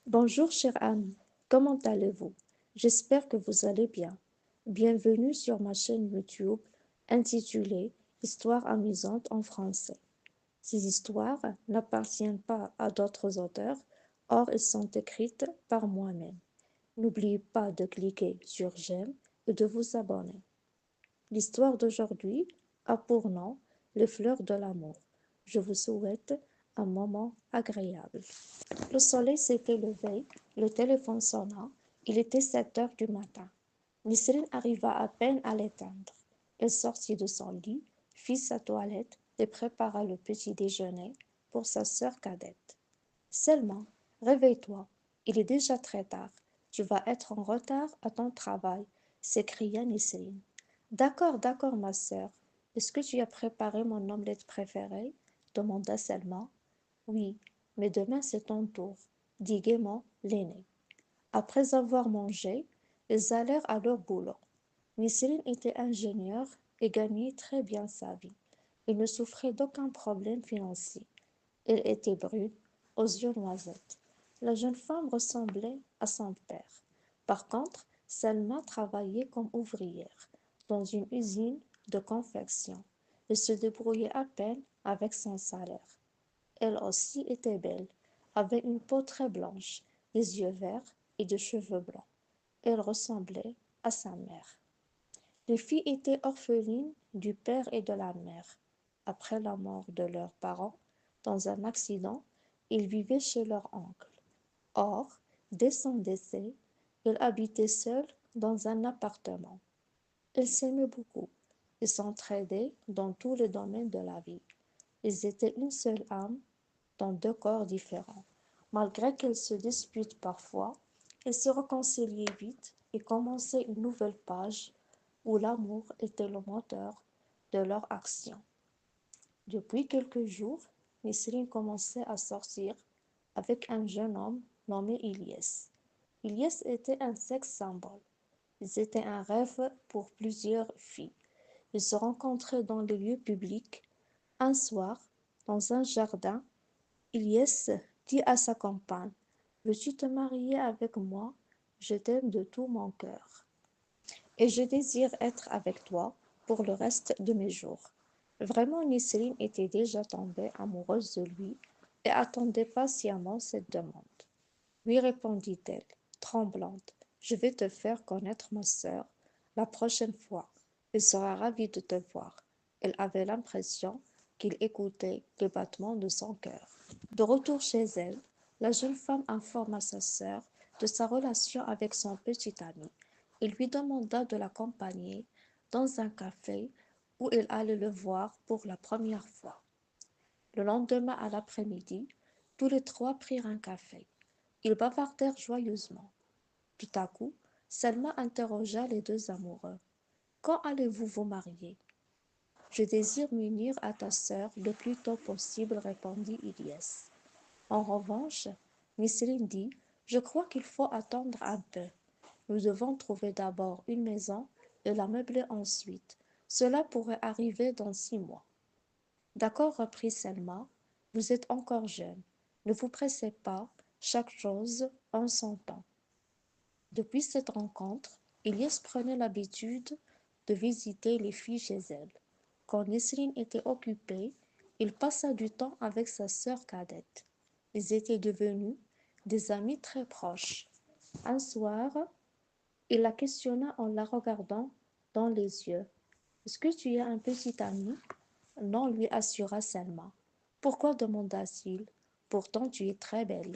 Bonjour chère Anne, comment allez-vous? J'espère que vous allez bien. Bienvenue sur ma chaîne YouTube intitulée Histoires amusantes en français. Ces histoires n'appartiennent pas à d'autres auteurs, or elles sont écrites par moi-même. N'oubliez pas de cliquer sur j'aime et de vous abonner. L'histoire d'aujourd'hui a pour nom Les fleurs de l'amour. Je vous souhaite un moment agréable. Le soleil s'était levé, le téléphone sonna, il était 7 heures du matin. Nisrine arriva à peine à l'éteindre. Elle sortit de son lit, fit sa toilette et prépara le petit déjeuner pour sa sœur cadette. Seulement, réveille-toi, il est déjà très tard. Tu vas être en retard à ton travail, s'écria Nisrine. D'accord, d'accord, ma sœur. Est-ce que tu as préparé mon omelette préférée? Demanda Selma. Oui, mais demain c'est ton tour, dit gaiement l'aîné. Après avoir mangé, ils allèrent à leur boulot. Nisrine était ingénieur et gagnait très bien sa vie. Il ne souffrait d'aucun problème financier. Elle était brune, aux yeux noisettes. La jeune femme ressemblait à son père. Par contre, Selma travaillait comme ouvrière dans une usine de confection. Elle se débrouillait à peine avec son salaire. Elle aussi était belle, avait une peau très blanche, des yeux verts et des cheveux blancs. Elle ressemblait à sa mère. Les filles étaient orphelines du père et de la mère. Après la mort de leurs parents, dans un accident, ils vivaient chez leur oncle. Or, dès son décès, ils habitaient seuls dans un appartement. Ils s'aimaient beaucoup et s'entraidaient dans tous les domaines de la vie. Ils étaient une seule âme dans deux corps différents. Malgré qu'elles se disputent parfois, elles se réconciliaient vite et commençaient une nouvelle page où l'amour était le moteur de leur action. Depuis quelques jours, Nisrine commençait à sortir avec un jeune homme nommé Ilyes. Ilyes était un sexe symbole. Il était un rêve pour plusieurs filles. Ils se rencontraient dans les lieux publics. Un soir, dans un jardin, Ilyes dit à sa compagne: Veux-tu te marier avec moi? Je t'aime de tout mon cœur et je désire être avec toi pour le reste de mes jours. Vraiment, Nisrine était déjà tombée amoureuse de lui et attendait patiemment cette demande. Oui, répondit-elle, tremblante, je vais te faire connaître ma sœur la prochaine fois. Elle sera ravie de te voir. Elle avait l'impression qu'il écoutait le battement de son cœur. De retour chez elle, la jeune femme informa sa sœur de sa relation avec son petit ami et lui demanda de l'accompagner dans un café où elle allait le voir pour la première fois. Le lendemain à l'après-midi, tous les trois prirent un café. Ils bavardèrent joyeusement. Tout à coup, Selma interrogea les deux amoureux. Quand allez-vous vous marier? Je désire m'unir à ta sœur le plus tôt possible, répondit Ilyes. En revanche, Nisrine dit, je crois qu'il faut attendre un peu. Nous devons trouver d'abord une maison et la meubler ensuite. Cela pourrait arriver dans 6 mois. D'accord, reprit Selma, vous êtes encore jeune. Ne vous pressez pas, chaque chose en son temps. Depuis cette rencontre, Ilyes prenait l'habitude de visiter les filles chez elle. Quand Nesrine était occupée, il passa du temps avec sa sœur cadette. Ils étaient devenus des amis très proches. Un soir, il la questionna en la regardant dans les yeux. Est-ce que tu as un petit ami? Non, lui assura Selma. Pourquoi demanda-t-il? Pourtant tu es très belle.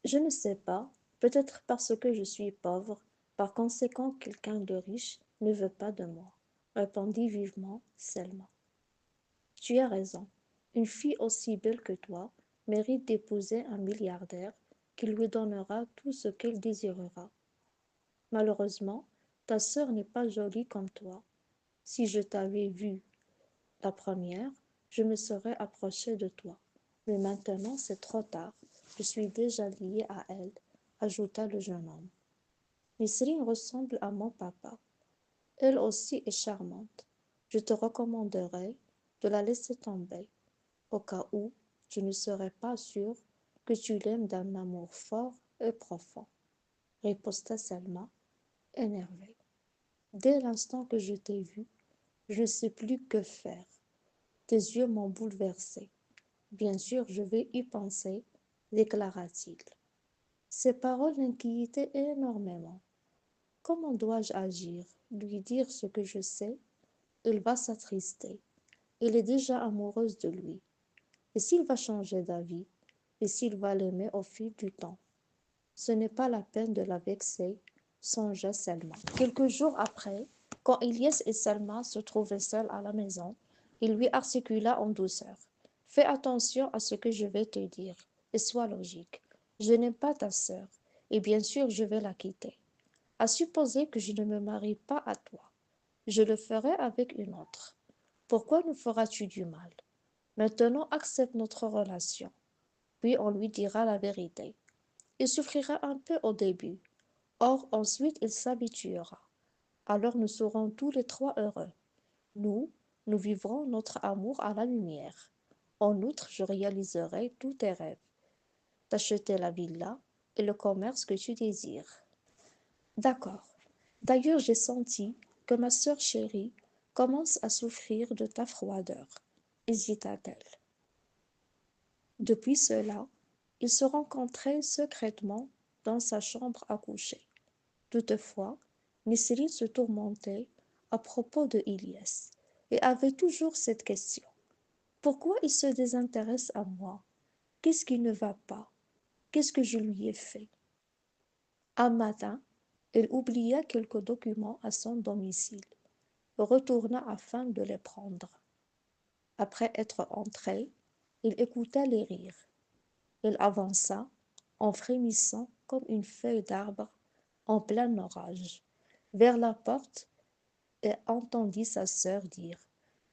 Je ne sais pas, peut-être parce que je suis pauvre, par conséquent quelqu'un de riche ne veut pas de moi, répondit vivement Selma. Tu as raison, une fille aussi belle que toi mérite d'épouser un milliardaire qui lui donnera tout ce qu'elle désirera. Malheureusement, ta sœur n'est pas jolie comme toi. Si je t'avais vue la première, je me serais approché de toi. Mais maintenant c'est trop tard, je suis déjà lié à elle, ajouta le jeune homme. Nisrine ressemble à mon papa. Elle aussi est charmante. Je te recommanderais de la laisser tomber, au cas où tu ne serais pas sûr que tu l'aimes d'un amour fort et profond, riposta Selma, énervée. Dès l'instant que je t'ai vu, je ne sais plus que faire. Tes yeux m'ont bouleversée. Bien sûr, je vais y penser, déclara-t-il. Ces paroles l'inquiétaient énormément. Comment dois-je agir? Lui dire ce que je sais? Il va s'attrister. Elle est déjà amoureuse de lui. Et s'il va changer d'avis? Et s'il va l'aimer au fil du temps? Ce n'est pas la peine de la vexer, songea Selma. Quelques jours après, quand Ilyes et Selma se trouvaient seuls à la maison, il lui articula en douceur. Fais attention à ce que je vais te dire, et sois logique. Je n'aime pas ta sœur, et bien sûr je vais la quitter. À supposer que je ne me marie pas à toi, je le ferai avec une autre. Pourquoi nous feras-tu du mal? Maintenant accepte notre relation, puis on lui dira la vérité. Il souffrira un peu au début. Or, ensuite, il s'habituera. Alors nous serons tous les trois heureux. Nous, nous vivrons notre amour à la lumière. En outre, je réaliserai tous tes rêves. T'acheter la villa et le commerce que tu désires. D'accord. D'ailleurs, j'ai senti que ma sœur chérie commence à souffrir de ta froideur, hésita-t-elle. Depuis cela, ils se rencontraient secrètement dans sa chambre à coucher. Toutefois, Nisrine se tourmentait à propos de Ilyes et avait toujours cette question. Pourquoi il se désintéresse à moi? Qu'est-ce qui ne va pas? Qu'est-ce que je lui ai fait? Un matin, elle oublia quelques documents à son domicile, retourna afin de les prendre. Après être entrée, il écouta les rires. Il avança, en frémissant comme une feuille d'arbre en plein orage, vers la porte et entendit sa sœur dire: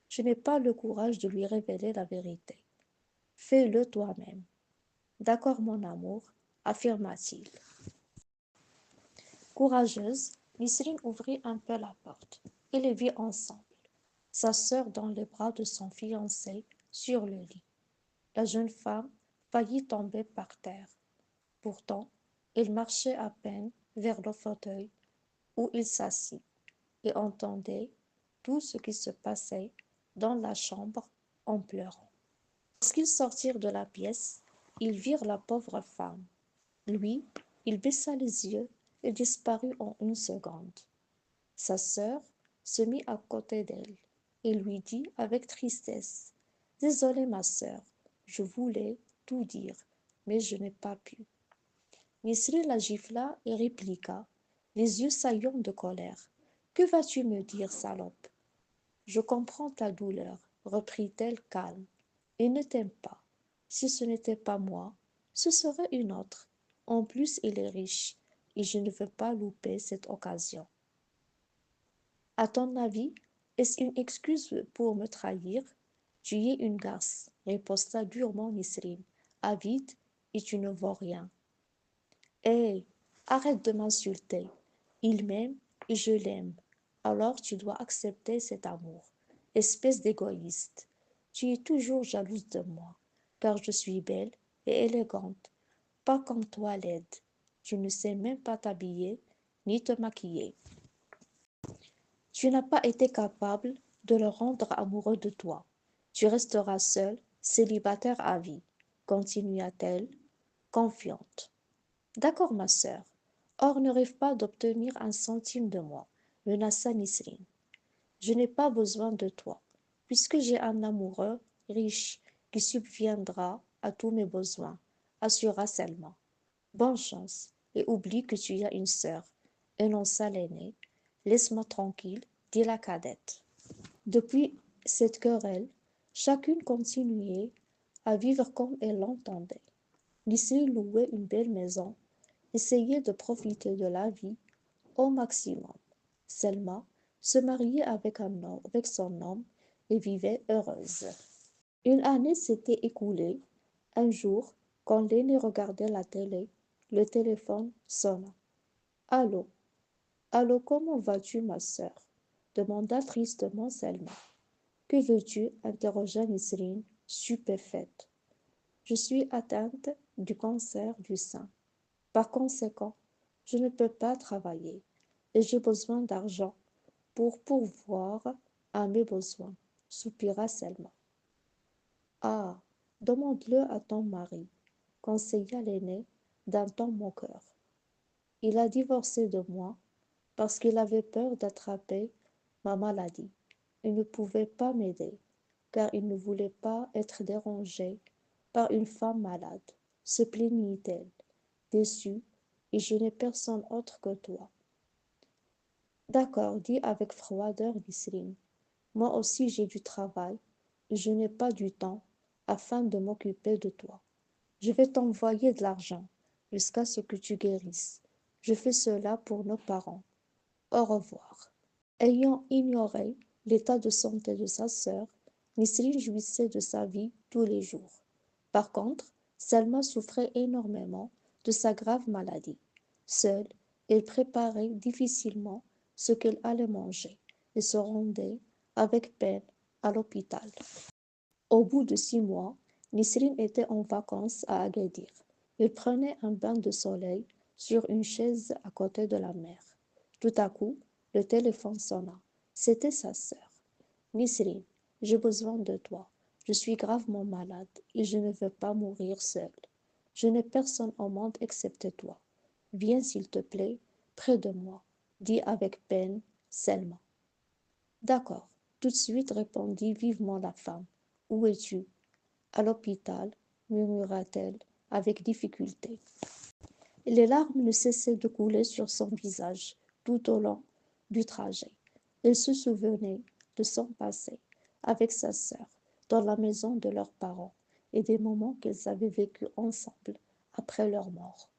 Je n'ai pas le courage de lui révéler la vérité. Fais-le toi-même. D'accord, mon amour, affirma-t-il. Courageuse, Nisrine ouvrit un peu la porte et les vit ensemble, sa sœur dans les bras de son fiancé sur le lit. La jeune femme faillit tomber par terre. Pourtant, il marchait à peine vers le fauteuil où il s'assit et entendait tout ce qui se passait dans la chambre en pleurant. Lorsqu'ils sortirent de la pièce, ils virent la pauvre femme. Lui, il baissa les yeux et disparut en une seconde. Sa sœur se mit à côté d'elle et lui dit avec tristesse: Désolée, ma sœur, je voulais tout dire, mais je n'ai pas pu. Nisrine la gifla et répliqua, les yeux saillants de colère: Que vas-tu me dire, salope? Je comprends ta douleur, reprit-elle calme. Il ne t'aime pas. Si ce n'était pas moi, ce serait une autre. En plus, il est riche, et je ne veux pas louper cette occasion. À ton avis, est-ce une excuse pour me trahir? Tu es une garce, riposta durement Nisrine, avide, et tu ne vaux rien. Hé, arrête de m'insulter. Il m'aime et je l'aime. Alors tu dois accepter cet amour. Espèce d'égoïste. Tu es toujours jalouse de moi, car je suis belle et élégante, pas comme toi laide. Tu ne sais même pas t'habiller ni te maquiller. Tu n'as pas été capable de le rendre amoureux de toi. Tu resteras seule, célibataire à vie, continua-t-elle, confiante. D'accord, ma sœur. Or, ne rêve pas d'obtenir un centime de moi, menaça Nisrine. Je n'ai pas besoin de toi, puisque j'ai un amoureux riche qui subviendra à tous mes besoins, assura Selma. Bonne chance, et oublie que tu as une sœur, énonça l'aînée. Laisse-moi tranquille, dit la cadette. Depuis cette querelle, chacune continuait à vivre comme elle l'entendait. Lycée louait une belle maison, essayait de profiter de la vie au maximum. Selma se mariait avec son homme et vivait heureuse. Une année s'était écoulée. Un jour, quand l'aîné regardait la télé, le téléphone sonna. Allô, allô, comment vas-tu, ma sœur? Demanda tristement Selma. Que veux-tu? Interrogea Nisrine, stupéfaite. Je suis atteinte du cancer du sein. Par conséquent, je ne peux pas travailler et j'ai besoin d'argent pour pourvoir à mes besoins, soupira Selma. Ah, demande-le à ton mari, conseilla l'aîné d'un ton moqueur. Il a divorcé de moi parce qu'il avait peur d'attraper ma maladie. Il ne pouvait pas m'aider, car il ne voulait pas être dérangé par une femme malade, se plaignit-elle, déçue, et je n'ai personne autre que toi. D'accord, dit avec froideur Nisrine. Moi aussi j'ai du travail, et je n'ai pas du temps afin de m'occuper de toi. Je vais t'envoyer de l'argent jusqu'à ce que tu guérisses. Je fais cela pour nos parents. Au revoir. Ayant ignoré l'état de santé de sa sœur, Nisrine jouissait de sa vie tous les jours. Par contre, Selma souffrait énormément de sa grave maladie. Seule, elle préparait difficilement ce qu'elle allait manger et se rendait avec peine à l'hôpital. Au bout de 6 mois, Nisrine était en vacances à Agadir. Elle prenait un bain de soleil sur une chaise à côté de la mer. Tout à coup, le téléphone sonna. C'était sa sœur. Nisrine, j'ai besoin de toi. Je suis gravement malade et je ne veux pas mourir seule. Je n'ai personne au monde excepté toi. Viens, s'il te plaît, près de moi, dit avec peine Selma. D'accord, tout de suite répondit vivement la femme. Où es-tu? À l'hôpital, murmura-t-elle avec difficulté. Les larmes ne cessaient de couler sur son visage tout au long du trajet. Elle se souvenait de son passé avec sa sœur dans la maison de leurs parents et des moments qu'ils avaient vécus ensemble après leur mort.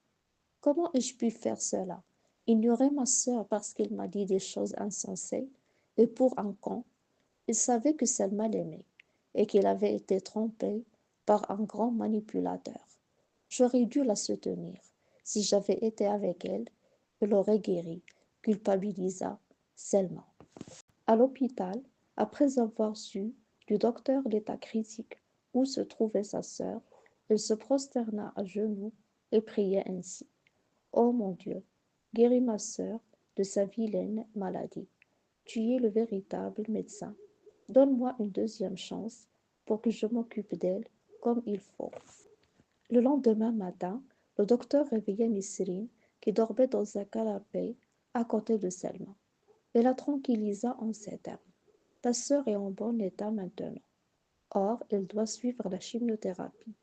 Comment ai-je pu faire cela? Ignorer ma sœur parce qu'elle m'a dit des choses insensées et pour un con. Il savait que Selma l'aimait et qu'il avait été trompé par un grand manipulateur. J'aurais dû la soutenir. Si j'avais été avec elle, elle aurait guéri, culpabilisa Selma. À l'hôpital, après avoir su du docteur l'état critique où se trouvait sa sœur, elle se prosterna à genoux et priait ainsi. Ô mon Dieu, guéris ma sœur de sa vilaine maladie. Tu es le véritable médecin. Donne-moi une deuxième chance pour que je m'occupe d'elle comme il faut. Le lendemain matin, le docteur réveilla Nisrine qui dormait dans un canapé à côté de Selma et la tranquillisa en ces termes. Ta sœur est en bon état maintenant. Or, elle doit suivre la chimiothérapie.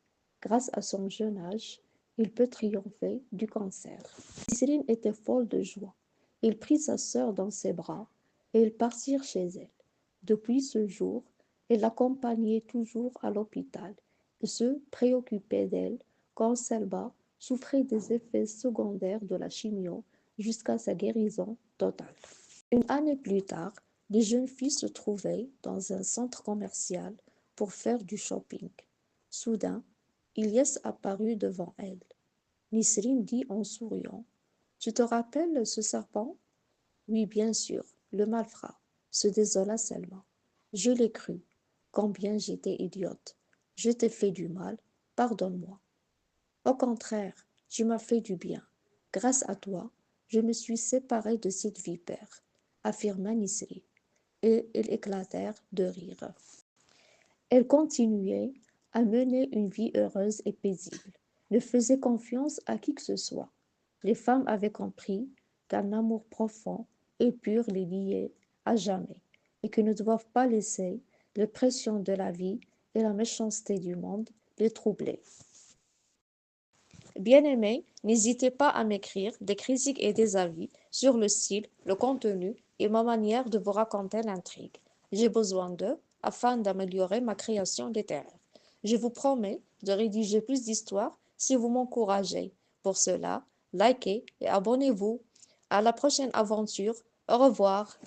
Grâce à son jeune âge, il peut triompher du cancer. Nisrine était folle de joie. Il prit sa sœur dans ses bras et ils partirent chez elle. Depuis ce jour, elle l'accompagnait toujours à l'hôpital et se préoccupait d'elle quand Selma souffrait des effets secondaires de la chimio jusqu'à sa guérison totale. Une année plus tard, les jeunes filles se trouvaient dans un centre commercial pour faire du shopping. Soudain, Ilyes apparut devant elles. Nisrine dit en souriant: Tu te rappelles ce serpent? Oui, bien sûr, le malfrat, se désola Selma. Je l'ai cru. Combien j'étais idiote. Je t'ai fait du mal, pardonne-moi. Au contraire, tu m'as fait du bien. Grâce à toi, je me suis séparée de cette vipère, affirma Nisrine, et ils éclatèrent de rire. Elle continuait à mener une vie heureuse et paisible, ne faisait confiance à qui que ce soit. Les femmes avaient compris qu'un amour profond et pur les liait à jamais, et qu'ils ne doivent pas laisser les pressions de la vie et la méchanceté du monde les troubler. Bien-aimés, n'hésitez pas à m'écrire des critiques et des avis sur le style, le contenu et ma manière de vous raconter l'intrigue. J'ai besoin d'eux afin d'améliorer ma création littéraire. Je vous promets de rédiger plus d'histoires si vous m'encouragez. Pour cela, likez et abonnez-vous. À la prochaine aventure. Au revoir.